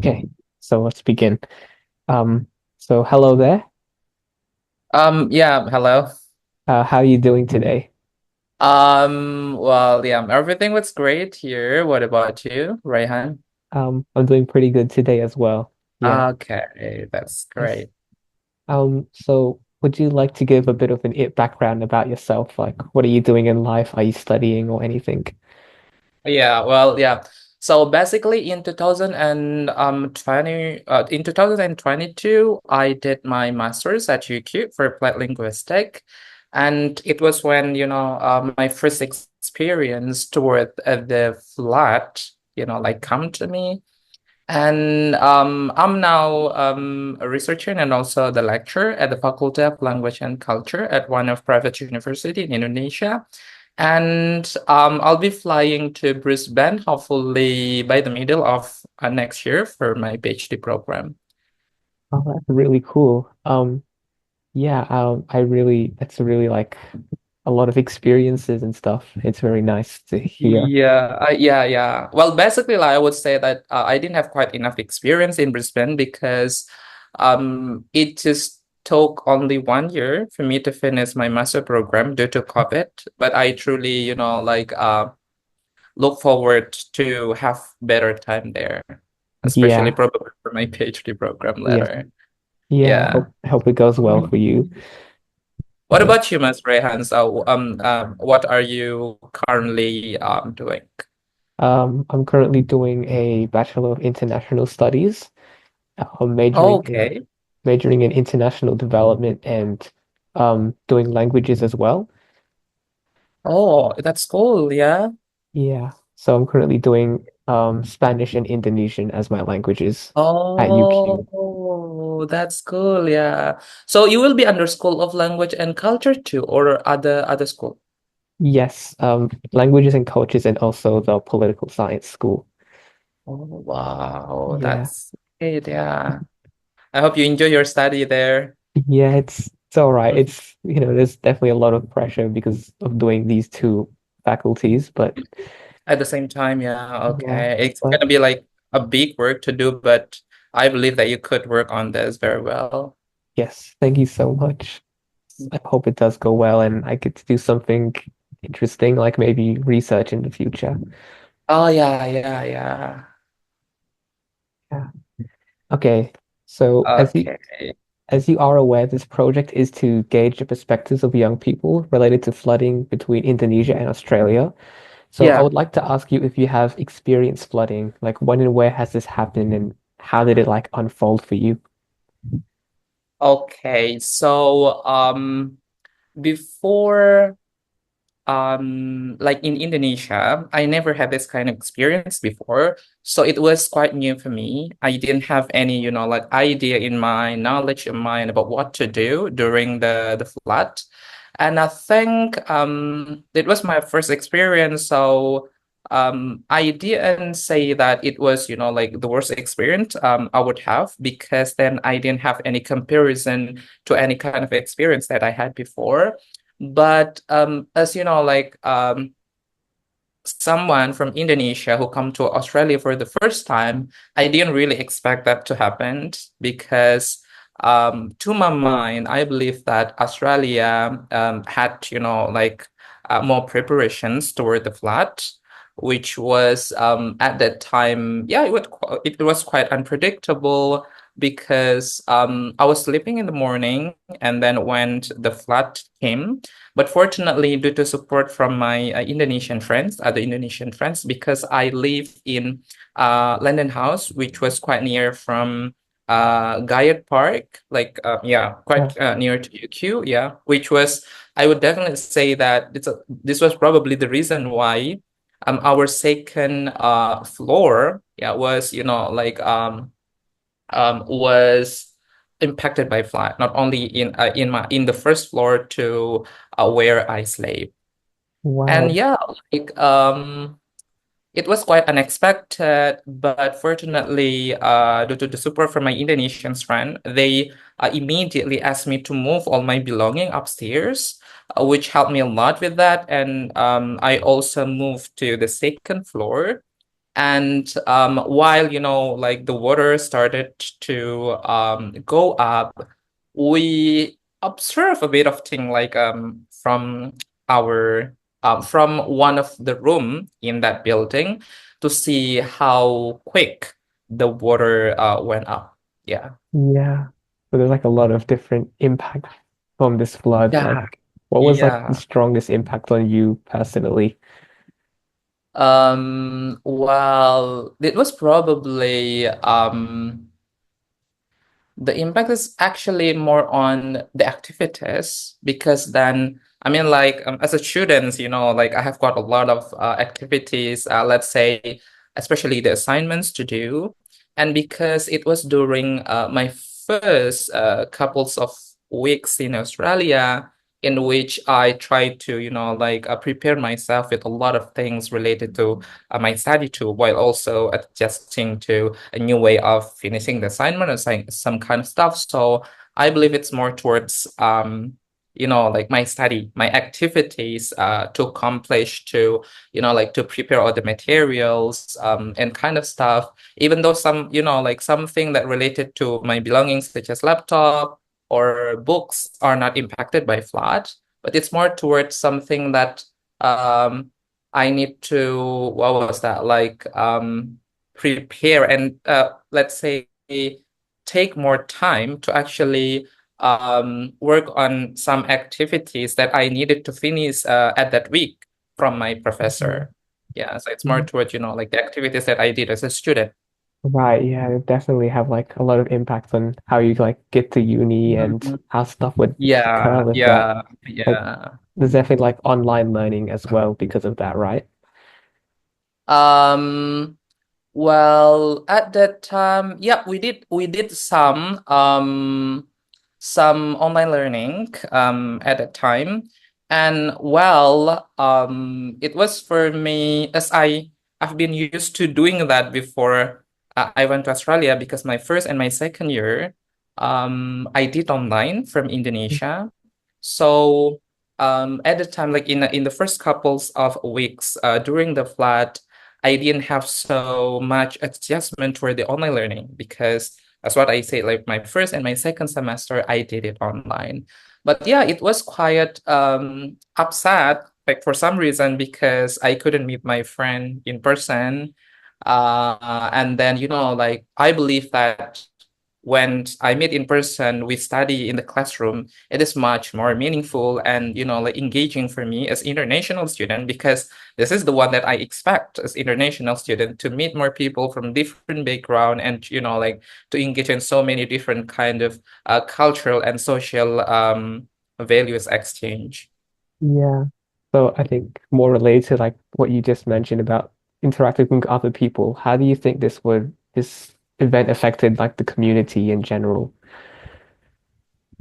Okay, so let's begin. Um, so hello there. Yeah, hello. How are you doing today? Well, yeah, everything was great here. What about you, Rayhan? I'm doing pretty good today as well. Yeah, Okay, that's nice. great. So would you like to give a bit of an background about yourself? Like, what are you doing in life? Are you studying or anything? Yeah, well, yeah. So basically in 2022, I did my master's at UQ for applied linguistic. And it was when, my first experience toward the flat, like come to me. And I'm now a researcher and also the lecturer at the Faculty of Language and Culture at one of private university in Indonesia. And I'll be flying to Brisbane hopefully by the middle of next year for my PhD program. Oh, that's really cool. Yeah, that's really like a lot of experiences and stuff. It's very nice to hear. Yeah. Well, basically, like, I would say that I didn't have quite enough experience in Brisbane because it just took only 1 year for me to finish my master program due to COVID. But I truly, look forward to have better time there, especially Yeah, probably for my PhD program yeah, later. yeah. Yeah. I hope it goes well for you. What Yeah. about you, Ms. Rehan? So, what are you currently doing? I'm currently doing a Bachelor of International Studies, majoring in Okay. international development and doing languages as well. Oh, that's cool. Yeah. Yeah. So I'm currently doing Spanish and Indonesian as my languages at UQ. Oh, that's cool. Yeah. So you will be under School of Language and Culture too, or other school? Yes, languages and cultures and also the political science school. Oh, wow. Yeah. That's great. Yeah. I hope you enjoy your study there. Yeah, it's all right. It's, there's definitely a lot of pressure because of doing these two faculties, but At the same time, yeah. yeah. Okay. It's But gonna be like a big work to do, but I believe that you could work on this very well. yes, thank you so much. I hope it does go well and I get to do something interesting, like maybe research in the future. Oh, yeah. Yeah. Okay. So Okay. as you are aware, this project is to gauge the perspectives of young people related to flooding between Indonesia and Australia. So I Yeah. would like to ask you if you have experienced flooding, like when and where has this happened and how did it like unfold for you? Okay. So, before like in Indonesia, I never had this kind of experience before. So it was quite new for me. I didn't have any, like idea in my knowledge in mind about what to do during the flood. And I think it was my first experience. So I didn't say that it was, like the worst experience I would have because then I didn't have any comparison to any kind of experience that I had before. But as you know, like someone from Indonesia who come to Australia for the first time, I didn't really expect that to happen because to my mind, I believe that Australia had, like more preparations toward the flood, which was at that time, yeah, it was quite unpredictable because I was sleeping in the morning and then when the flood came, but fortunately, due to support from my Indonesian friends, other Indonesian friends, because I live in London House, which was quite near from Gayet Park, like yeah, Yeah. quite near to UQ, yeah, which was I would definitely say that this was probably the reason why our second floor, yeah, was was impacted by flood, not only in the first floor to where I sleep. And Wow. yeah, like it was quite unexpected, but fortunately, due to the support from my Indonesian friend, they immediately asked me to move all my belonging upstairs, which helped me a lot with that. And I also moved to the second floor And while, like the water started to go up, we observe a bit of thing like our from one of the room in that building to see how quick the water went up. Yeah. Yeah. So there's like a lot of different impact from this flood. Yeah. Like, what was like the Yeah. strongest impact on you personally? Well, it was probably the impact is actually more on the activities because then, I mean, like as a student, like I have got a lot of activities, let's say, especially the assignments to do. And because it was during my first couples of weeks in Australia, in which I tried to, like prepare myself with a lot of things related to my study too, while also adjusting to a new way of finishing the assignment or some kind of stuff. So I believe it's more towards like my study, my activities to accomplish, to like to prepare all the materials and kind of stuff. Even though some, like something that related to my belongings, such as laptop or books, are not impacted by flood, but it's more towards something that um I need to, what was that? Like prepare and let's say take more time to actually work on some activities that I needed to finish at that week from my Mhm. professor. Yeah, so it's more Mhm. towards, like the activities that I did as a student. Right, yeah, it definitely have like a lot of impact on how you like get to uni and Mhm. how stuff would occur Yeah, with that. yeah, Like yeah. there's definitely like online learning as well because of that, right? Um, Well, at that time, yeah, we did some online learning at that time. And well, it was for me as I've been used to doing that before I went to Australia because my first and my second year I did online from Indonesia. So at the time, like in the first couples of weeks during the flood, I didn't have so much adjustment for the online learning because that's what I say, like my first and my second semester, I did it online. But yeah, it was quite upset, like for some reason, because I couldn't meet my friend in person. And then, like I believe that when I meet in person, we study in the classroom, it is much more meaningful and, like engaging for me as international student because this is the one that I expect as international student to meet more people from different background and like to engage in so many different kind of cultural and social values exchange. Yeah. So I think more related to like what you just mentioned about interacting with other people, how do you think this event affected like the community in general?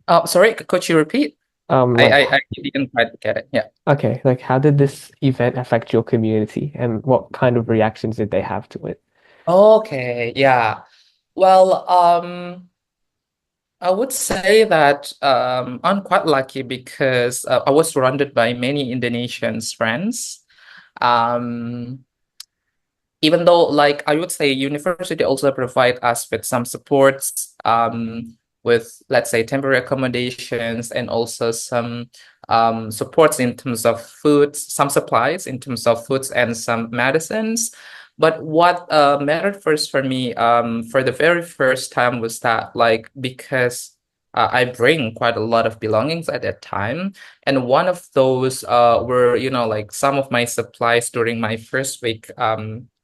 Oh, sorry, could you repeat? I, Like I I didn't quite get it. Yeah. okay, like how did this event affect your community and what kind of reactions did they have to it? Okay. Yeah. Well, I would say that I'm quite lucky because I was surrounded by many Indonesian friends. Um, Even though like I would say university also provide us with some supports with let's say temporary accommodations and also some supports in terms of foods, some supplies in terms of foods and some medicines. But what mattered first for me for the very first time was that like because I bring quite a lot of belongings at that time, and one of those were like some of my supplies during my first week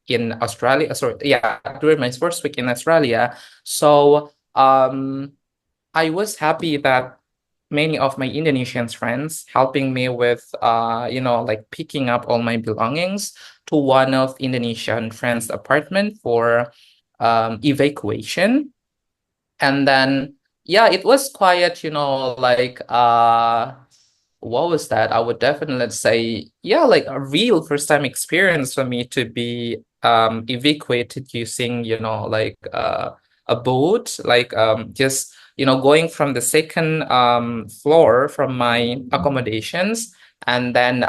in Australia. Sorry, yeah, during my first week in Australia. So I was happy that many of my Indonesian friends helping me with like picking up all my belongings to one of Indonesian friends' apartment for evacuation. And then yeah, it was quiet, like what was that? I would definitely say, yeah, like a real first time experience for me to be evacuated using, like a boat, like just going from the second floor from my accommodations and then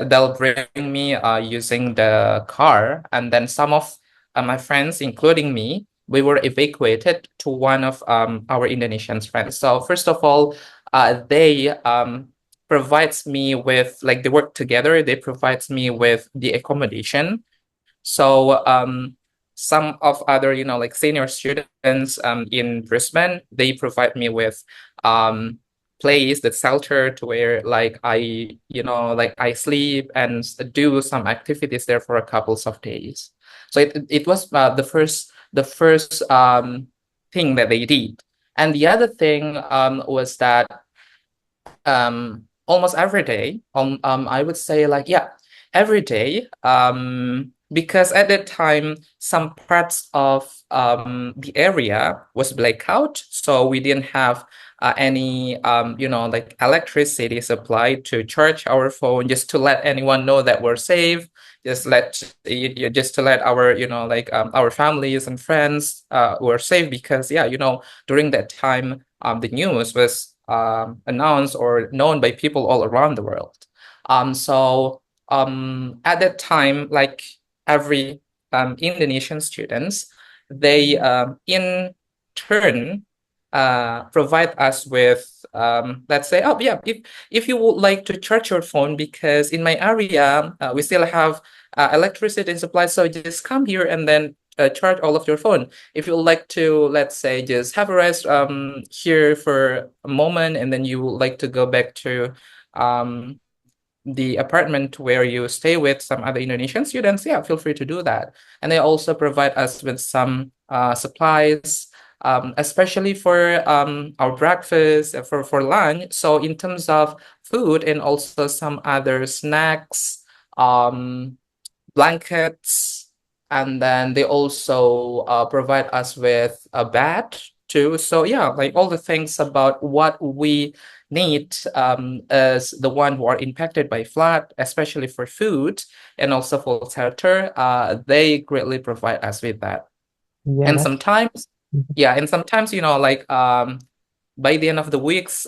they'll bring me using the car, and then some of my friends, including me, we were evacuated to one of our Indonesian friends. So first of all, they provides me with, like, they work together. They provides me with the accommodation. So some of other, like senior students in Brisbane, they provide me with um, place, the shelter to where like I sleep and do some activities there for a couple of days. So it was the first thing that they did. And the other thing was that almost every day, I would say, like, yeah, every day, because at that time some parts of the area was blackout, so we didn't have any like electricity supply to charge our phone, just to let anyone know that we're safe, just to let our like our families and friends were safe, because yeah, during that time, the news was announced or known by people all around the world. At that time, like every Indonesian students, they in turn provide us with, let's say, oh yeah, if you would like to charge your phone, because in my area we still have electricity supply, so just come here and then charge all of your phone. If you would like to, let's say, just have a rest here for a moment, and then you would like to go back to um the apartment where you stay with some other Indonesian students, yeah, feel free to do that. And they also provide us with some supplies, especially for our breakfast, for lunch. So in terms of food and also some other snacks, um, blankets, and then they also provide us with a bed too. So yeah, like all the things about what we need as the one who are impacted by flood, especially for food and also for shelter, they greatly provide us with that. Yeah, And that's sometimes, yeah, and sometimes, like by the end of the weeks,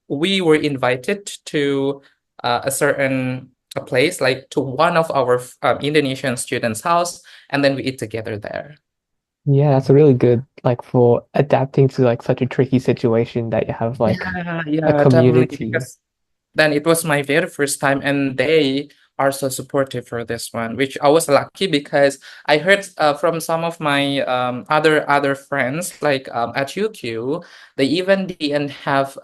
we were invited to a certain a place, like to one of our Indonesian students' house, and then we eat together there. yeah, that's a really good like for adapting to like such a tricky situation that you have like Yeah, a yeah, definitely. community. Because then it was my very first time, and they are so supportive for this one, which I was lucky, because I heard from some of my other friends, like at UQ, they even didn't have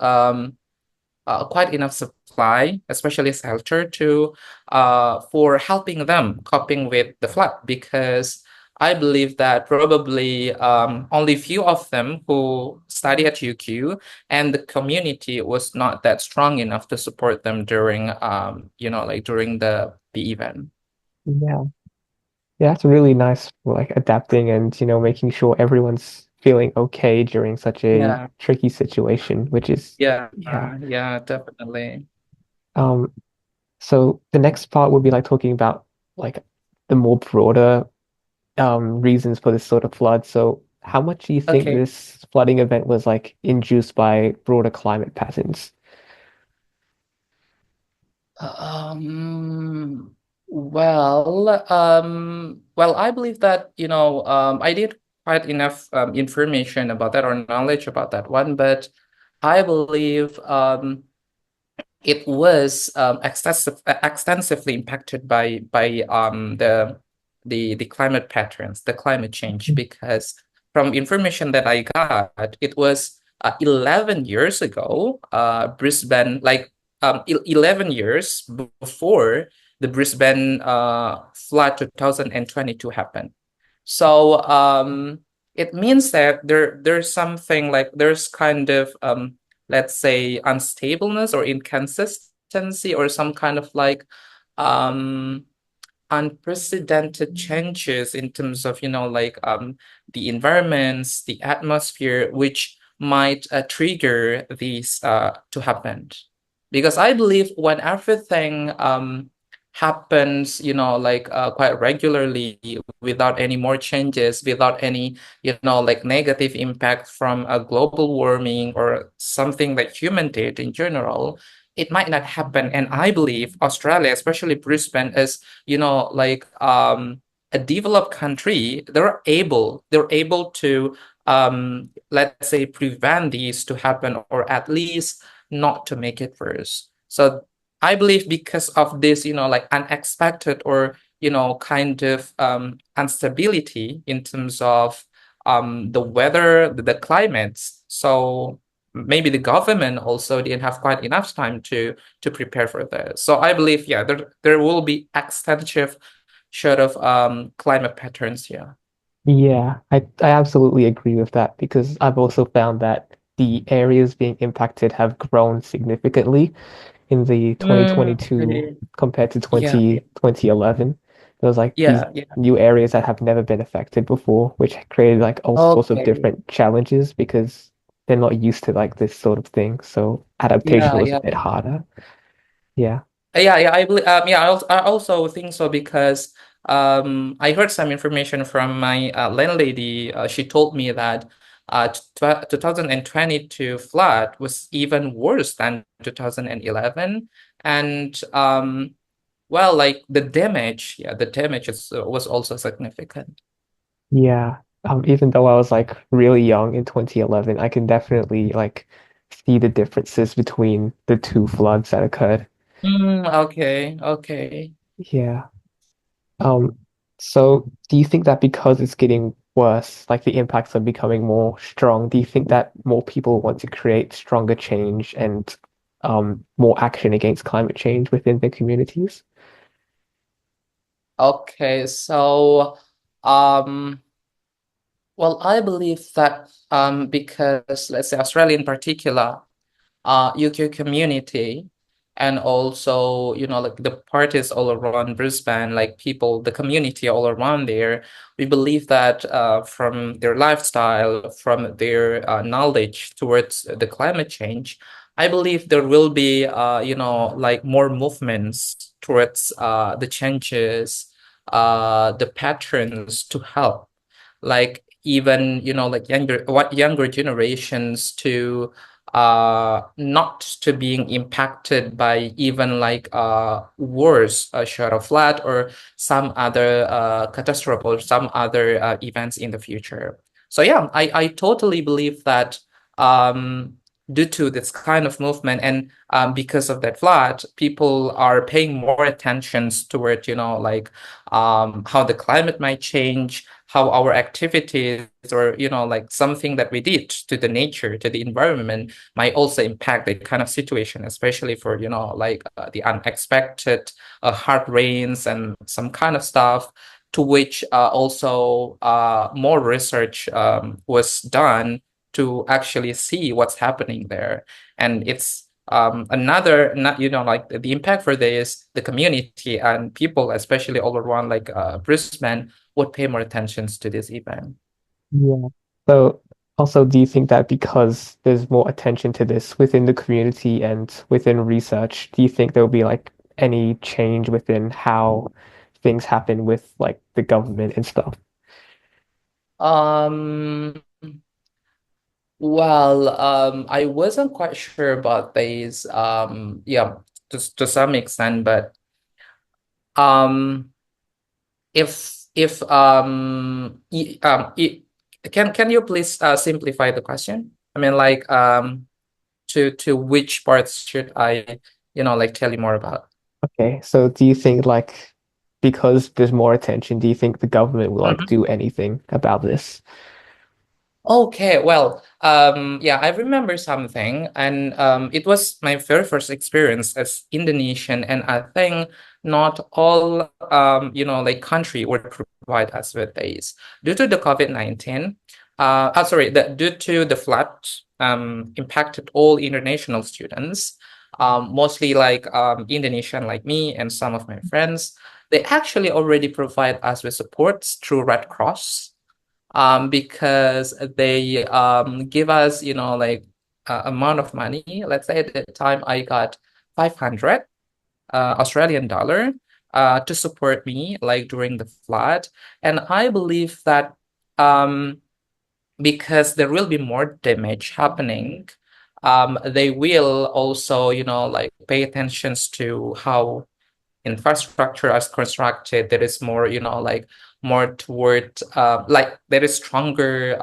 quite enough supply, especially shelter, to for helping them coping with the flood, because I believe that probably only few of them who study at UQ, and the community was not that strong enough to support them during like during the event. Yeah. Yeah, that's really nice for like adapting and making sure everyone's feeling okay during such a Yeah, tricky situation, which is yeah, yeah. yeah, definitely. Um, so the next part would be like talking about like the more broader reasons for this sort of flood. So how much do you think Okay. this flooding event was like induced by broader climate patterns? Um, well, I believe that, I did quite enough information about that, or knowledge about that one, but I believe it was extensively impacted by the climate patterns, the climate change, because from information that I got, it was 11 years ago, Brisbane, like 11 years before the Brisbane flood 2022 happened. So it means that there's something, like there's kind of let's say unstableness or inconsistency, or some kind of like um unprecedented changes in terms of like the environments, the atmosphere, which might trigger these to happen. Because I believe when everything happens, like quite regularly, without any more changes, without any like negative impact from a global warming or something that human did in general, it might not happen. And I believe Australia, especially Brisbane, is, a developed country. They're able to, let's say, prevent these to happen, or at least not to make it worse. So I believe because of this, unexpected, or kind of instability in terms of the weather, the climates. So maybe the government also didn't have quite enough time to prepare for this. So I believe, yeah, there will be extensive sort of climate patterns here. Yeah, I absolutely agree with that because I've also found that the areas being impacted have grown significantly in the Okay. 2022 compared to Yeah, 2011. There was like these yeah, yeah. new areas that have never been affected before, which created like all sorts of Okay. different challenges because they're not used to like this sort of thing. So adaptation Yeah, was a yeah. bit harder. Yeah. Yeah, yeah, I believe, I also think so because I heard some information from my landlady. She told me that 2022 flood was even worse than 2011, and well, like the damage was also significant. Yeah. Even though I was like really young in 2011, I can definitely like see the differences between the two floods that occurred. Okay, okay. Yeah. Um, so do you think that because it's getting worse, like the impacts are becoming more strong, do you think that more people want to create stronger change and more action against climate change within their communities? Okay, so um well, I believe that because, let's say, Australia in particular, UK community, and also, like the parties all around Brisbane, like people, the community all around there, we believe that from their lifestyle, from their knowledge towards the climate change, I believe there will be, like more movements towards the changes, the patterns to help, like even, like younger generations to not to being impacted by even like wars, short of flood or some other catastrophe, or some other events in the future. So yeah, I totally believe that um due to this kind of movement, and because of that flood, people are paying more attention toward, like how the climate might change, how our activities, or like something that we did to the nature, to the environment, might also impact the kind of situation, especially for, like the unexpected hard rains and some kind of stuff, to which also more research was done to actually see what's happening there. And it's another, not, like the impact for this, the community and people, especially all around like Brisbane, would pay more attention to this event. Yeah. So also, do you think that because there's more attention to this within the community and within research, do you think there'll be like any change within how things happen with like the government and stuff? Um, well, I wasn't quite sure about these, yeah, to some extent, but um, if can you please simplify the question? I mean, like to which parts should I, like tell you more about? Okay, so do you think like because there's more attention, do you think the government will like do anything about this? Okay, well, yeah, I remember something, and it was my very first experience as Indonesian, and I think not all, like country would provide us with these due to the COVID-19. Sorry, due to the flood, impacted all international students, mostly like Indonesian, like me and some of my friends. They actually already provide us with supports through Red Cross, because they give us, like amount of money. Let's say at the time I got 500 Australian dollar to support me like during the flood. And I believe that because there will be more damage happening, they will also, like pay attention to how infrastructure is constructed. There is more, like more toward like there is stronger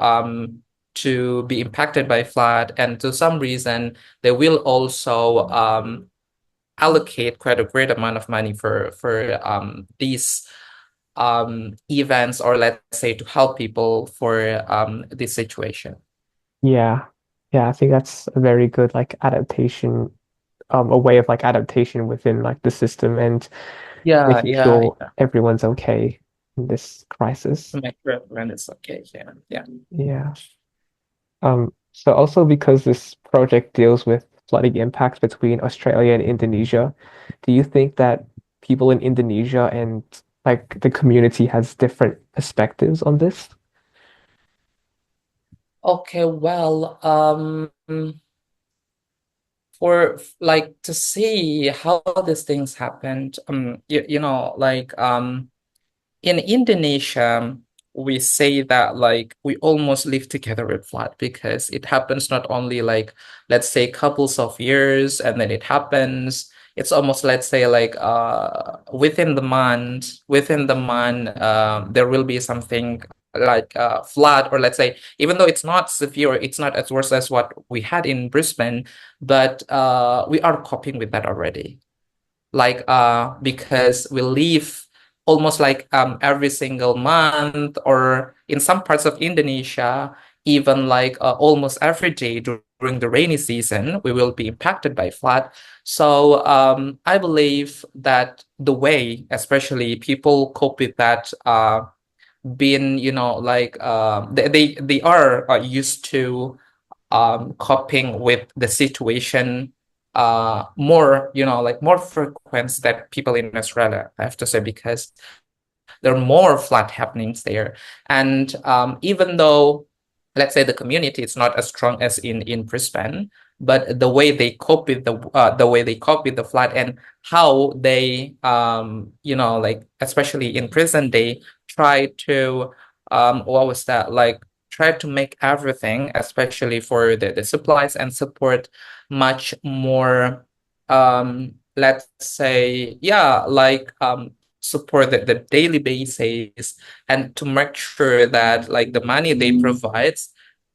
to be impacted by flood, and to some reason they will also allocate quite a great amount of money for these events, or let's say to help people for this situation. Yeah. Yeah, I think that's a very good like adaptation, a way of like adaptation within like the system and Yeah, making yeah, sure yeah. everyone's okay in this crisis. To make sure everyone is okay. Yeah, yeah. Yeah. So also because this project deals with flooding impacts between Australia and Indonesia, do you think that people in Indonesia and like the community has different perspectives on this? Okay, well, for like to see how these things happened, like in Indonesia, we say that like we almost live together with flood, because it happens not only like, let's say, couples of years and then it happens. It's almost, let's say, like within the month, there will be something like flood, or let's say, even though it's not severe, it's not as worse as what we had in Brisbane, but we are coping with that already, like because we live almost like every single month, or in some parts of Indonesia, even like almost every day during the rainy season, we will be impacted by flood. So I believe that the way, especially people cope with that, being, like they are used to coping with the situation more, like more frequent than people in Australia, I have to say, because there are more flood happenings there. And even though, let's say, the community is not as strong as in Brisbane, but the way they cope with the flood, and how they, like especially in prison, they try to what was that like try to make everything, especially for the supplies and support, much more, let's say, yeah, like support the daily basis, and to make sure that like the money they provide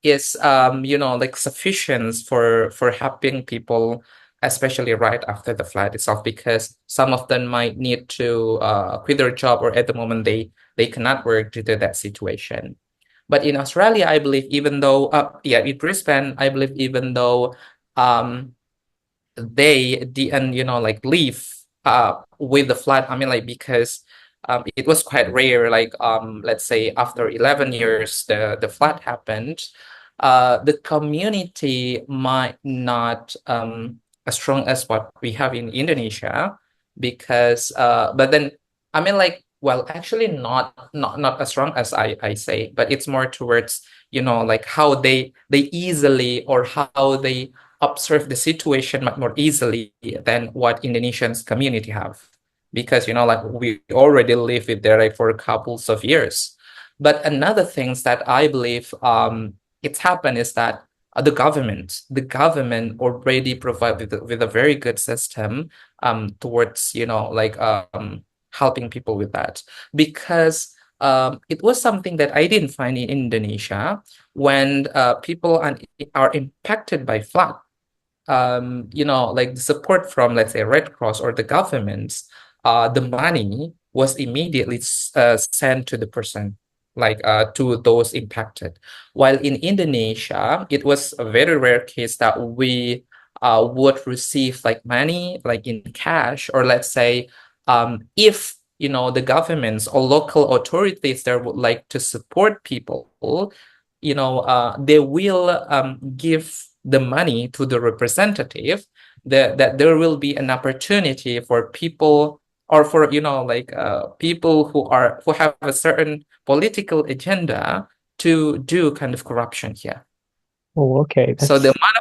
is, like sufficient for helping people, especially right after the flood itself, because some of them might need to quit their job, or at the moment they cannot work due to that situation. But in Australia, I believe, even though yeah, in Brisbane, I believe, even though um they didn't, like leave with the flood. I mean, like, because it was quite rare, like let's say after 11 years the flood happened. The community might not as strong as what we have in Indonesia, because but then, I mean, like, well, actually not as strong as I say, but it's more towards, like how they easily, or how they observe the situation much more easily than what Indonesians community have, because, like, we already live with there like for couples of years. But another things that I believe it's happened is that the government already provide with a very good system towards, like helping people with that, because it was something that I didn't find in Indonesia. When people are impacted by flood, like the support from, let's say, Red Cross or the governments, the money was immediately sent to the person, like to those impacted. While in Indonesia, it was a very rare case that we would receive like money, like in cash, or let's say, if the governments or local authorities there would like to support people, they will give the money to the representative, that there will be an opportunity for people, or for, like people who have a certain political agenda to do kind of corruption here. Oh, okay. So That's the amount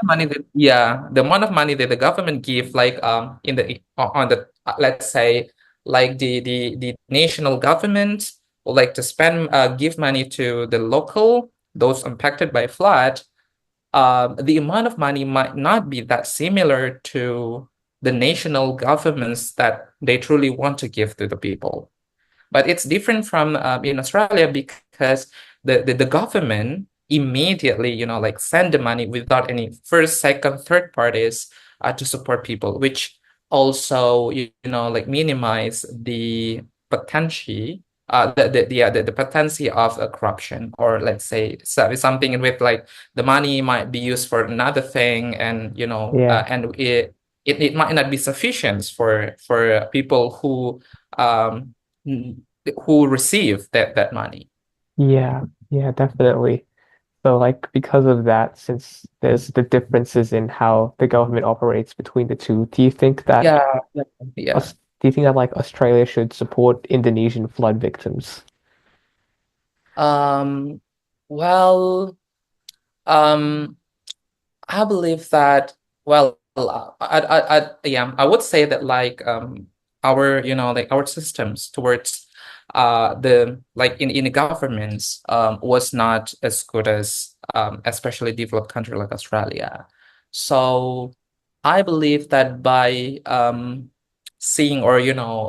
of money that the government give, like in the on the let's say, like the national government would like to spend give money to the local, those impacted by flood. the amount of money might not be that similar to the national governments that they truly want to give to the people. But it's different from in Australia because the government immediately, like send the money without any first, second, third parties to support people, which also, like minimize the potential, the potential of a corruption, or let's say something with like the money might be used for another thing, and Yeah. and it might not be sufficient for people um who receive that money. Yeah. Yeah, definitely. So like because of that, since there's the differences in how the government operates between the two, Yeah, yeah. Do you think that like Australia should support Indonesian flood victims? Um, well, um, I believe that, well, yeah, I would say that like our, like our systems towards the like in the governments was not as good as especially developed country like Australia. So I believe that by seeing, or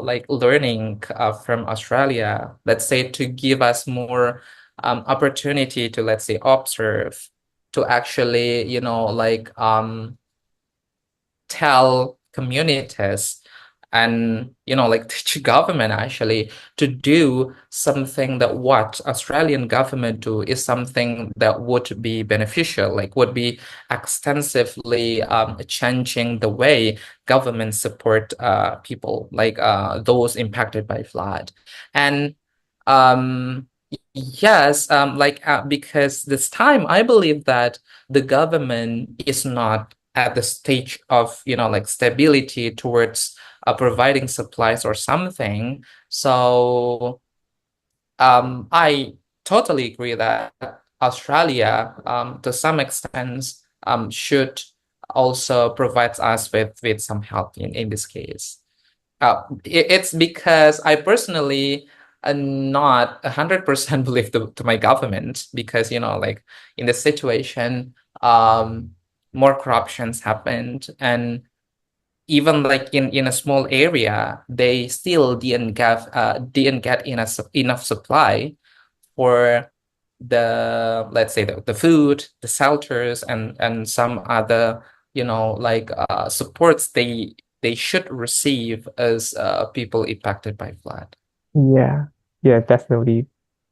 like learning from Australia, let's say, to give us more opportunity to, let's say, observe, to actually, like tell communities, and like teach government actually to do something, that what Australian government do is something that would be beneficial, like would be extensively changing the way government support people, like those impacted by flood. And um yes, like because this time I believe that the government is not at the stage of, like stability towards providing supplies or something. So I totally agree that Australia, to some extent, should also provide us with some help in this case. It's because I personally not 100% believe to my government, because like in this situation, more corruptions happened, and even like in a small area, they still didn't get enough supply for the, let's say, the food, the shelters, and some other, like supports they should receive as people impacted by flood. Yeah. Yeah, definitely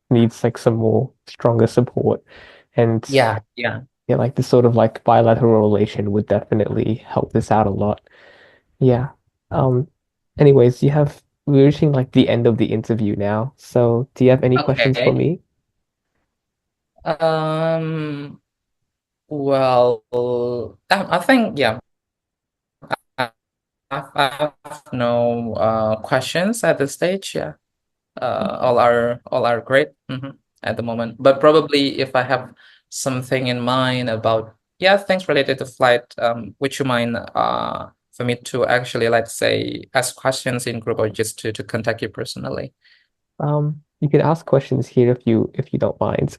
needs like some more stronger support. And Yeah, yeah. yeah, like this sort of like bilateral relation would definitely help this out a lot. Yeah. Um, anyways, we're reaching like the end of the interview now. So do you have any questions for Okay. me? Um, well, I think, yeah, I have no questions at this stage. Yeah. All are great, at the moment. But probably if I have something in mind about, yeah, things related to flight, would you mind for me to actually, let's say, ask questions in group, or just to contact you personally? You can ask questions here if you don't mind.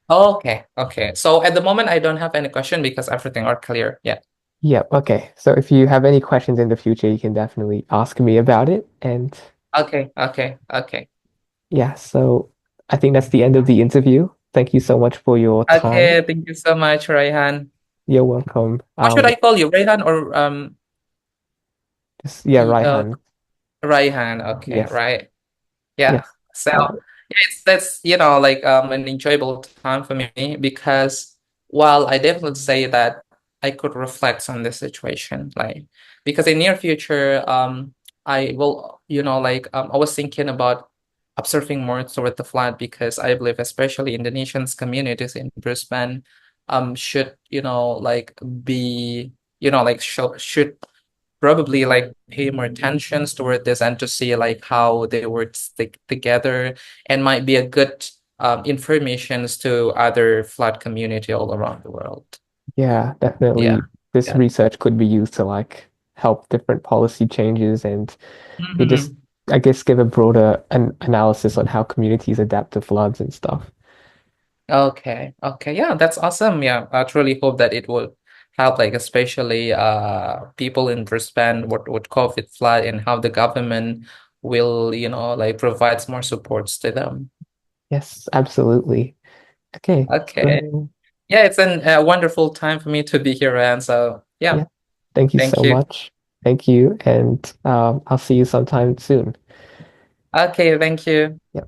Okay, okay. So at the moment I don't have any question because everything are clear. Yeah. Yeah, okay. So if you have any questions in the future, you can definitely ask me about it. And Okay, okay, okay. yeah, so I think that's the end of the interview. Thank you so much for your time. Okay, thank you so much, Rayhan. You're welcome. What should I call you, Rayhan, or Yeah, Raihan. Rayhan? Okay, Yes. right. Yeah. Yes. So Uh, yeah, it's that's like an enjoyable time for me, because while I definitely say that I could reflect on this situation, like, because in near future, I will, like I was thinking about observing more toward the flood, because I believe especially Indonesians communities in Brisbane should, like be, like should probably like pay more attention toward this, and to see like how they work stick together, and might be a good informations to other flood community all around the world. yeah, Yeah. definitely. This Yeah. research could be used to like help different policy changes and it just, Mhm. I guess, give a broader analysis on how communities adapt to floods and stuff. Okay. Okay. Yeah, that's awesome. Yeah, I truly hope that it will help, like especially people in Brisbane with COVID flood and how the government will, like provides more supports to them. Yes, absolutely. Okay, Okay. so Yeah, it's a wonderful time for me to be here, and so yeah, yeah, thank you thank so you. much. Thank you, and I'll see you sometime soon. Okay, thank you. Yep.